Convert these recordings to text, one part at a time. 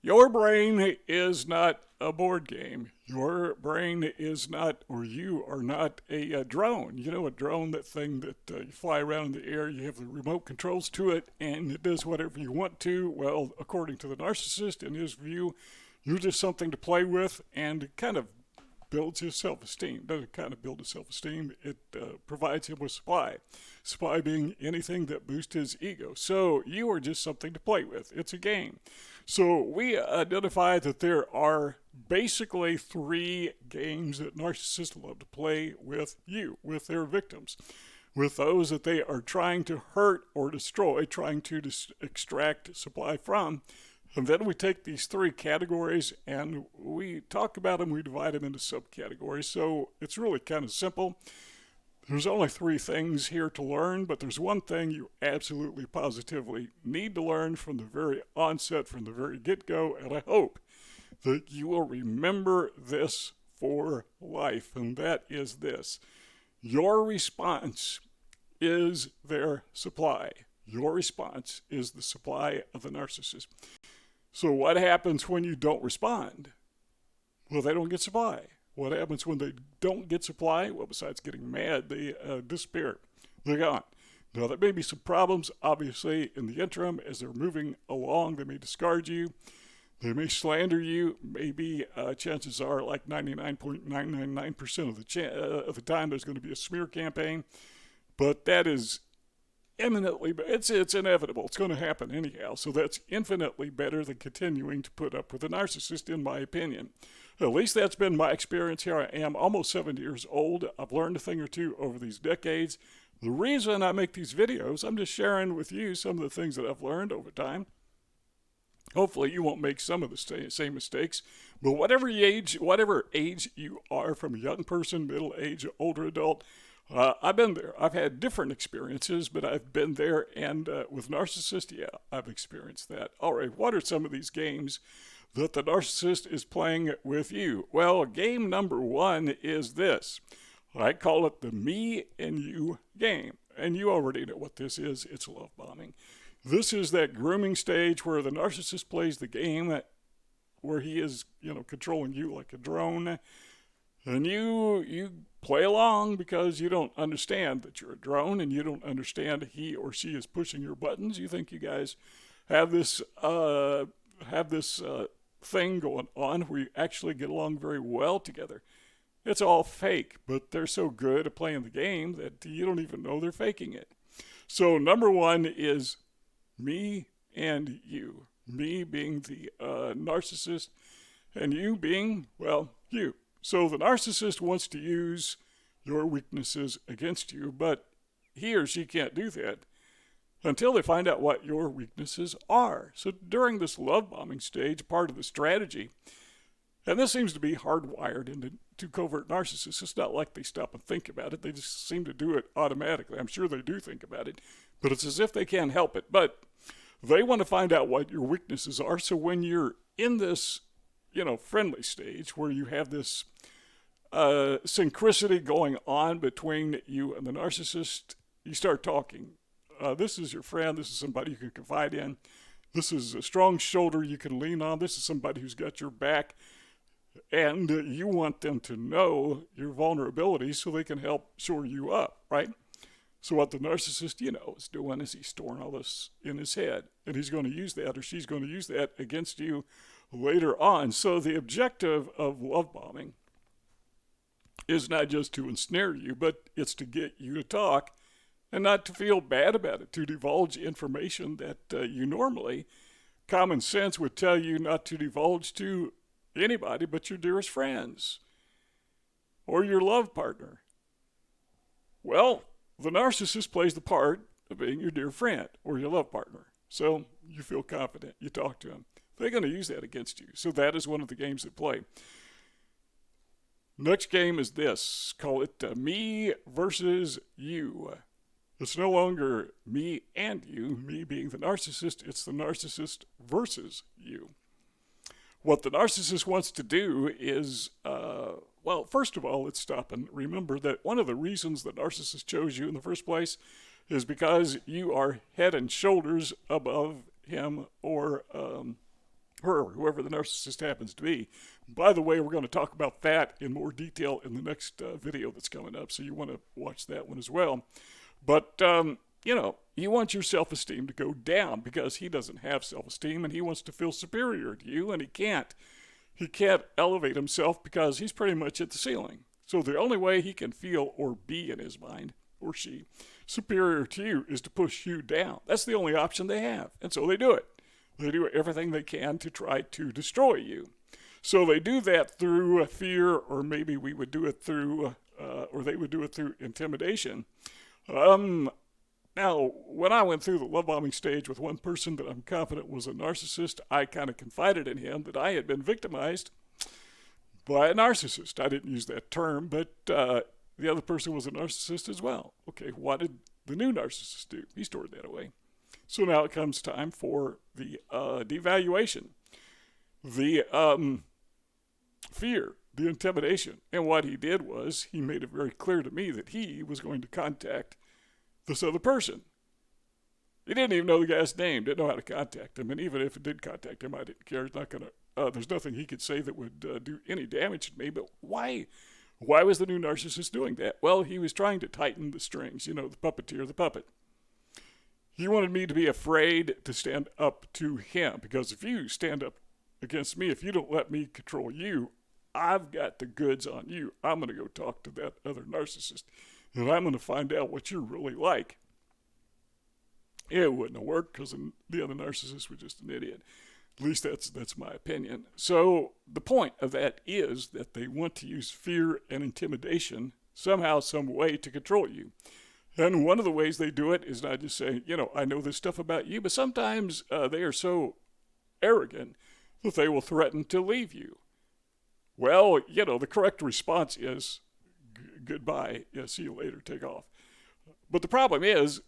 Your brain is not a board game. Your brain is not, or you are not a drone. You know, a drone, that thing that you fly around in the air, you have the remote controls to it, and it does whatever you want to. Well, according to the narcissist, in his view, you're just something to play with and kind of builds his self-esteem. Doesn't kind of build his self-esteem. It provides him with supply. Supply being anything that boosts his ego. So you are just something to play with. It's a game. So we identify that there are basically three games that narcissists love to play with you, with their victims, with those that they are trying to hurt or destroy, trying to extract supply from. And then we take these three categories and we talk about them, we divide them into subcategories. So it's really kind of simple. There's only three things here to learn, but there's one thing you absolutely positively need to learn from the very onset, from the very get-go, and I hope that you will remember this for life, and that is this. Your response is their supply. Your response is the supply of the narcissist. So what happens when you don't respond? Well, they don't get supply. What happens when they don't get supply? Well, besides getting mad, they disappear. They're gone. Now, there may be some problems, obviously, in the interim as they're moving along. They may discard you. They may slander you. Maybe chances are, like 99.999% of the time, there's going to be a smear campaign. But that is eminently, it's inevitable. It's going to happen anyhow. So that's infinitely better than continuing to put up with a narcissist, in my opinion. At least that's been my experience. Here I am, almost 70 years old. I've learned a thing or two over these decades. The reason I make these videos, I'm just sharing with you some of the things that I've learned over time. Hopefully you won't make some of the same mistakes. But whatever age you are, from a young person, middle age, older adult, I've been there. I've had different experiences, but I've been there. And with narcissists, yeah, I've experienced that. All right, what are some of these games that the narcissist is playing with you? Well, game number one is this. I call it the me and you game. And you already know what this is. It's love bombing. This is that grooming stage where the narcissist plays the game where he is, controlling you like a drone. And you play along because you don't understand that you're a drone and you don't understand he or she is pushing your buttons. You think you guys have this thing going on where you actually get along very well together. It's all fake, but they're so good at playing the game that you don't even know they're faking it. So number one is me and you. Me being the narcissist and you being, well, you. So the narcissist wants to use your weaknesses against you, but he or she can't do that until they find out what your weaknesses are. So during this love bombing stage, part of the strategy, and this seems to be hardwired into covert narcissists. It's not like they stop and think about it. They just seem to do it automatically. I'm sure they do think about it, but it's as if they can't help it. But they want to find out what your weaknesses are. So when you're in this, friendly stage where you have this synchronicity going on between you and the narcissist, you start talking. This is your friend. This is somebody you can confide in. This is a strong shoulder you can lean on. This is somebody who's got your back. And you want them to know your vulnerabilities so they can help shore you up, right? So what the narcissist, is doing is he's storing all this in his head. And he's going to use that, or she's going to use that against you later on. So the objective of love bombing is not just to ensnare you, but it's to get you to talk and not to feel bad about it, to divulge information that you normally, common sense would tell you not to divulge to anybody but your dearest friends or your love partner. Well, the narcissist plays the part of being your dear friend or your love partner. So you feel confident, you talk to them. They're going to use that against you. So that is one of the games they play. Next game is this. Call it me versus you. It's no longer me and you, me being the narcissist. It's the narcissist versus you. What the narcissist wants to do is, first of all, let's stop and remember that one of the reasons the narcissist chose you in the first place is because you are head and shoulders above him or her, whoever the narcissist happens to be. By the way, we're going to talk about that in more detail in the next video that's coming up, so you want to watch that one as well. But, you want your self-esteem to go down because he doesn't have self-esteem and he wants to feel superior to you, and he can't. He can't elevate himself because he's pretty much at the ceiling. So the only way he can feel or be in his mind, or she, superior to you is to push you down. That's the only option they have. And so they do it. They do everything they can to try to destroy you. So they do that through fear, or maybe we would do it through, or they would do it through intimidation. Now, when I went through the love bombing stage with one person that I'm confident was a narcissist, I kind of confided in him that I had been victimized by a narcissist. I didn't use that term, but the other person was a narcissist as well. Okay, what did the new narcissist do? He stored that away. So now it comes time for the devaluation, the fear, the intimidation. And what he did was he made it very clear to me that he was going to contact this other person. He didn't even know the guy's name, didn't know how to contact him, and even if it did contact him, I didn't care. It's not gonna. There's nothing he could say that would do any damage to me. But why? Why was the new narcissist doing that? Well, he was trying to tighten the strings. The puppeteer, the puppet. He wanted me to be afraid to stand up to him, because if you stand up against me, if you don't let me control you, I've got the goods on you. I'm going to go talk to that other narcissist, and I'm going to find out what you're really like. It wouldn't have worked because the other narcissist was just an idiot. At least that's my opinion. So the point of that is that they want to use fear and intimidation somehow, some way to control you. And one of the ways they do it is not just saying, I know this stuff about you, but sometimes they are so arrogant that they will threaten to leave you. Well, the correct response is goodbye. Yeah, see you later. Take off. But the problem is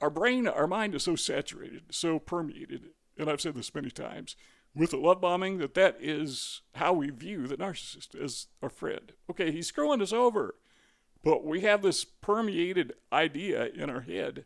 our mind is so saturated, so permeated, and I've said this many times, with the love bombing, that is how we view the narcissist as our friend. Okay, he's screwing us over, but we have this permeated idea in our head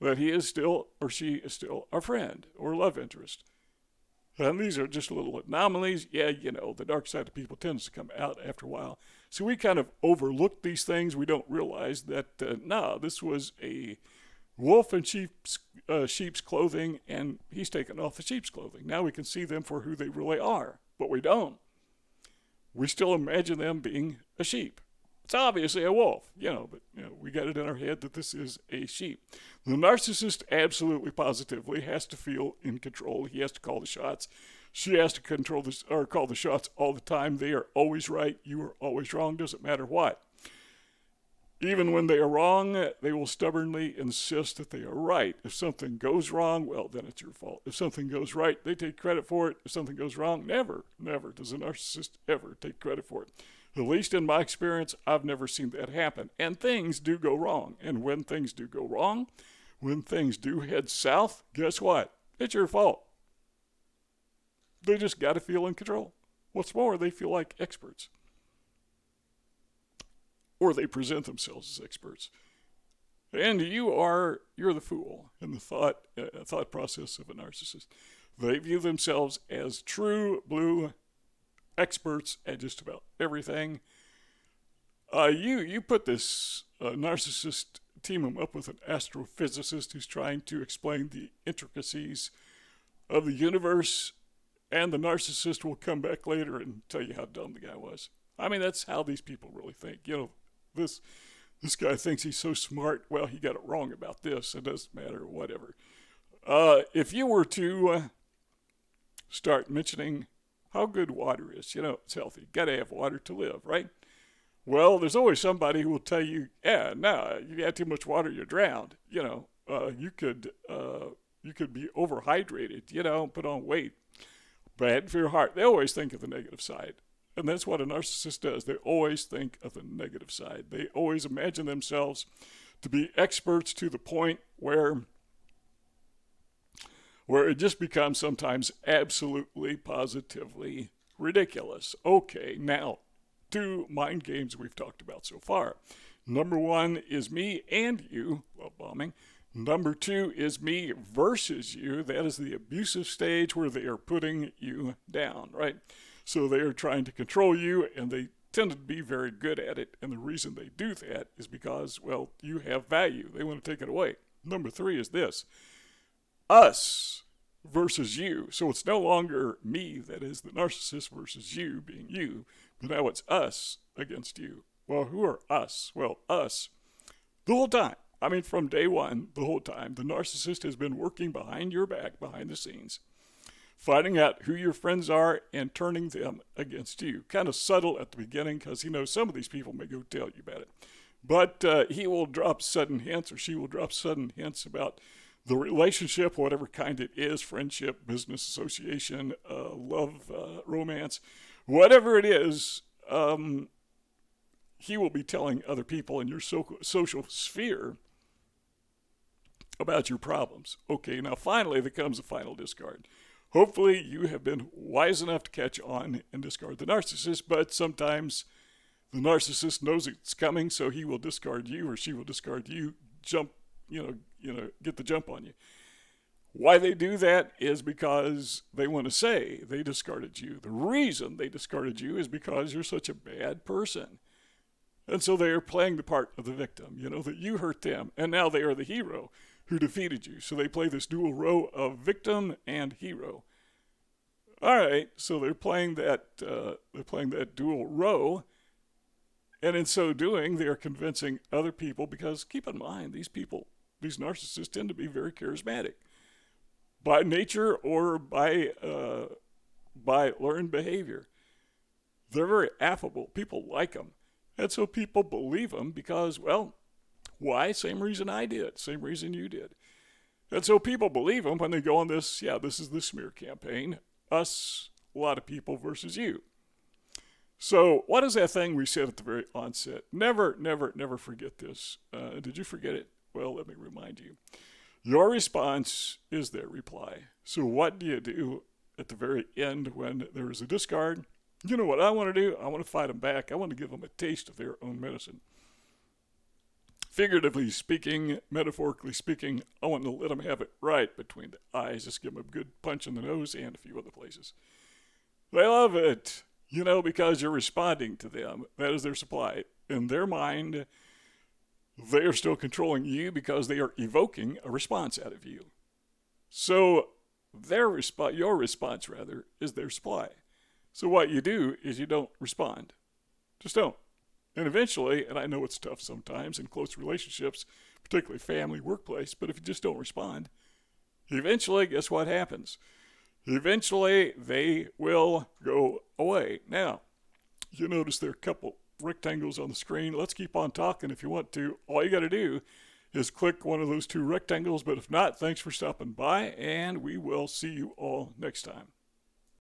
that he is still, or she is still, our friend or love interest. And these are just little anomalies. Yeah, the dark side of people tends to come out after a while. So we kind of overlook these things. We don't realize that, this was a wolf in sheep's clothing, and he's taken off the sheep's clothing. Now we can see them for who they really are, but we don't. We still imagine them being a sheep. It's obviously a wolf, but we got it in our head that this is a sheep. The narcissist absolutely positively has to feel in control. He has to call the shots. She has to control this or call the shots all the time. They are always right. You are always wrong. Doesn't matter what. Even when they are wrong, they will stubbornly insist that they are right. If something goes wrong, well, then it's your fault. If something goes right, they take credit for it. If something goes wrong, never does a narcissist ever take credit for it. At least in my experience, I've never seen that happen. And things do go wrong. And when things do go wrong, when things do head south, guess what? It's your fault. They just got to feel in control. What's more, they feel like experts. Or they present themselves as experts. And you're the fool in the thought process of a narcissist. They view themselves as true blue experts at just about everything. You put this narcissist, team him up with an astrophysicist who's trying to explain the intricacies of the universe, and the narcissist will come back later and tell you how dumb the guy was. I mean, that's how these people really think. This guy thinks he's so smart. Well, he got it wrong about this. It doesn't matter, whatever. If you were to start mentioning how good water is, it's healthy. Got to have water to live, right? Well, there's always somebody who will tell you, you have too much water, you're drowned. You could be overhydrated, put on weight. Bad for your heart. They always think of the negative side. And that's what a narcissist does. They always think of the negative side. They always imagine themselves to be experts to the point where it just becomes sometimes absolutely, positively ridiculous. Okay, now, 2 mind games we've talked about so far. Number 1 is me and you, love bombing, Number 2 is me versus you. That is the abusive stage where they are putting you down, right? So they are trying to control you, and they tend to be very good at it. And the reason they do that is because, well, you have value. They want to take it away. Number 3 is this: us versus you. So it's no longer me, that is the narcissist, versus you being you, but now it's us against you. Well, who are us? Well, us. The whole time. I mean, from day one, the whole time, the narcissist has been working behind your back, behind the scenes, finding out who your friends are and turning them against you. Kind of subtle at the beginning because he knows some of these people may go tell you about it. But he will drop sudden hints, or she will drop sudden hints about the relationship, whatever kind it is, friendship, business association, love, romance, whatever it is. He will be telling other people in your social sphere about your problems. Okay, now finally there comes a final discard. Hopefully you have been wise enough to catch on and discard the narcissist, but sometimes the narcissist knows it's coming, so he will discard you, or she will discard you, get the jump on you. Why they do that is because they want to say they discarded you. The reason they discarded you is because you're such a bad person. And so they are playing the part of the victim, that you hurt them, and now they are the hero who defeated you. So they play this dual role of victim and hero. All right, so they're playing that dual role, and in so doing, they are convincing other people, because keep in mind, these narcissists tend to be very charismatic by nature or by learned behavior. They're very affable. People like them. And so people believe them because, well, why? Same reason I did. Same reason you did. And so people believe them when they go on this is the smear campaign. Us, a lot of people versus you. So what is that thing we said at the very onset? Never, never, never forget this. Did you forget it? Well, let me remind you. Your response is their reply. So what do you do at the very end when there is a discard? You know what I want to do? I want to fight them back. I want to give them a taste of their own medicine. Figuratively speaking, metaphorically speaking, I want to let them have it right between the eyes. Just give them a good punch in the nose and a few other places. They love it, because you're responding to them. That is their supply. In their mind, they are still controlling you because they are evoking a response out of you. So your response, is their supply. So what you do is you don't respond. Just don't. And eventually, and I know it's tough sometimes in close relationships, particularly family, workplace, but if you just don't respond, eventually, guess what happens? Eventually, they will go away. Now, you notice there are a couple rectangles on the screen. Let's keep on talking if you want to. All you got to do is click one of those two rectangles, but if not, thanks for stopping by, and we will see you all next time.